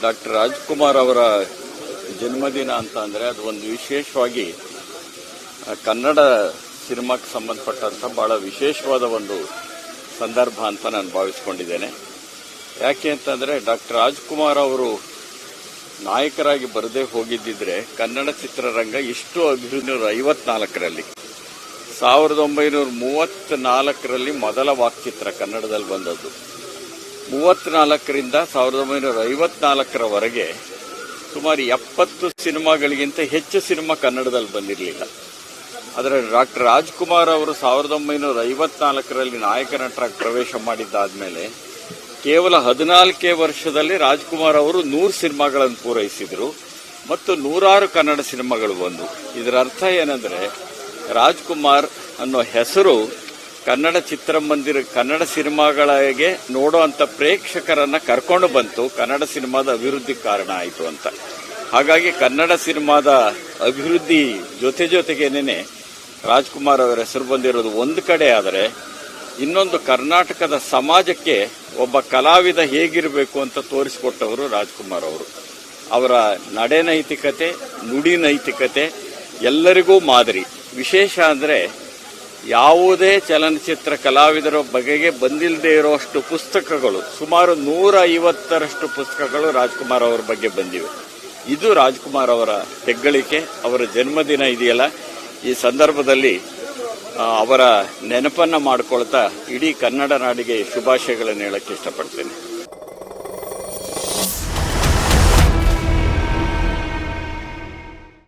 Doctor Rajkumar ಅವರ ಜನ್ಮದಿನ ಅಂತ ಅಂದರೆ ಅದು ಒಂದು ವಿಶೇಷವಾಗಿ ಕನ್ನಡ ಸಿನಿಮಾಕ್ಕೆ ಸಂಬಂಧಪಟ್ಟಂಥ ಬಹಳ ವಿಶೇಷವಾದ ಒಂದು ಸಂದರ್ಭ ಅಂತ ನಾನು ಭಾವಿಸ್ಕೊಂಡಿದ್ದೇನೆ. ಯಾಕೆ ಅಂತಂದರೆ ಡಾಕ್ಟರ್ ರಾಜ್ಕುಮಾರ್ ಅವರು ನಾಯಕರಾಗಿ ಬರದೇ ಹೋಗಿದ್ದಿದ್ರೆ ಕನ್ನಡ ಚಿತ್ರರಂಗ ಇಷ್ಟು ಅಭಿವೃದ್ಧಿ 1954ರಲ್ಲಿ 1934ರಲ್ಲಿ ಮೊದಲ ವಾಕ್ಚಿತ್ರ ಕನ್ನಡದಲ್ಲಿ ಬಂದದ್ದು. 34ರಿಂದ 1954ರವರೆಗೆ ಸುಮಾರು 70 ಸಿನಿಮಾಗಳಿಗಿಂತ ಹೆಚ್ಚು ಸಿನಿಮಾ ಕನ್ನಡದಲ್ಲಿ ಬಂದಿರಲಿಲ್ಲ. ಆದರೆ ಡಾಕ್ಟರ್ ರಾಜ್ಕುಮಾರ್ ಅವರು 1954ರಲ್ಲಿ ನಾಯಕ ನಟರಾಗಿ ಪ್ರವೇಶ ಮಾಡಿದ್ದಾದ್ಮೇಲೆ ಕೇವಲ 14 ವರ್ಷದಲ್ಲಿ ರಾಜ್ಕುಮಾರ್ ಅವರು 100 ಸಿನಿಮಾಗಳನ್ನು ಪೂರೈಸಿದರು ಮತ್ತು 106 ಕನ್ನಡ ಸಿನಿಮಾಗಳು ಬಂದು. ಇದರ ಅರ್ಥ ಏನಂದ್ರೆ ರಾಜ್ಕುಮಾರ್ ಅನ್ನೋ ಹೆಸರು ಕನ್ನಡ ಚಿತ್ರಮಂದಿರ ಕನ್ನಡ ಸಿನಿಮಾಗಳಿಗೆ ನೋಡುವಂತ ಪ್ರೇಕ್ಷಕರನ್ನ ಕರ್ಕೊಂಡು ಬಂತು, ಕನ್ನಡ ಸಿನಿಮಾದ ಅಭಿವೃದ್ಧಿ ಕಾರಣ ಆಯಿತು ಅಂತ. ಹಾಗಾಗಿ ಕನ್ನಡ ಸಿನಿಮಾದ ಅಭಿವೃದ್ಧಿ ಜೊತೆಗೇನೆ ರಾಜ್ಕುಮಾರ್ ಅವರ ಹೆಸರು ಬಂದಿರೋದು ಒಂದು ಕಡೆ. ಆದರೆ ಇನ್ನೊಂದು ಕರ್ನಾಟಕದ ಸಮಾಜಕ್ಕೆ ಒಬ್ಬ ಕಲಾವಿದ ಹೇಗಿರಬೇಕು ಅಂತ ತೋರಿಸಿಕೊಟ್ಟವರು ರಾಜ್ಕುಮಾರ್ ಅವರು. ಅವರ ನಡೆ ನೈತಿಕತೆ, ನುಡಿ ನೈತಿಕತೆ ಎಲ್ಲರಿಗೂ ಮಾದರಿ. ವಿಶೇಷ ಅಂದರೆ ಯಾವುದೇ ಚಲನಚಿತ್ರ ಕಲಾವಿದರ ಬಗೆಗೆ ಬಂದಿಲ್ಲದೆ ಇರುವಷ್ಟು ಪುಸ್ತಕಗಳು, ಸುಮಾರು 150ರಷ್ಟು ಪುಸ್ತಕಗಳು ರಾಜ್ಕುಮಾರ್ ಅವರ ಬಗ್ಗೆ ಬಂದಿವೆ. ಇದು ರಾಜ್ಕುಮಾರ್ ಅವರ ಹೆಗ್ಗಳಿಕೆ. ಅವರ ಜನ್ಮದಿನ ಇದೆಯಲ್ಲ, ಈ ಸಂದರ್ಭದಲ್ಲಿ ಅವರ ನೆನಪನ್ನ ಮಾಡಿಕೊಳ್ತಾ ಇಡೀ ಕನ್ನಡ ನಾಡಿಗೆ ಶುಭಾಶಯಗಳನ್ನು ಹೇಳಕ್ಕೆ ಇಷ್ಟಪಡ್ತೇನೆ.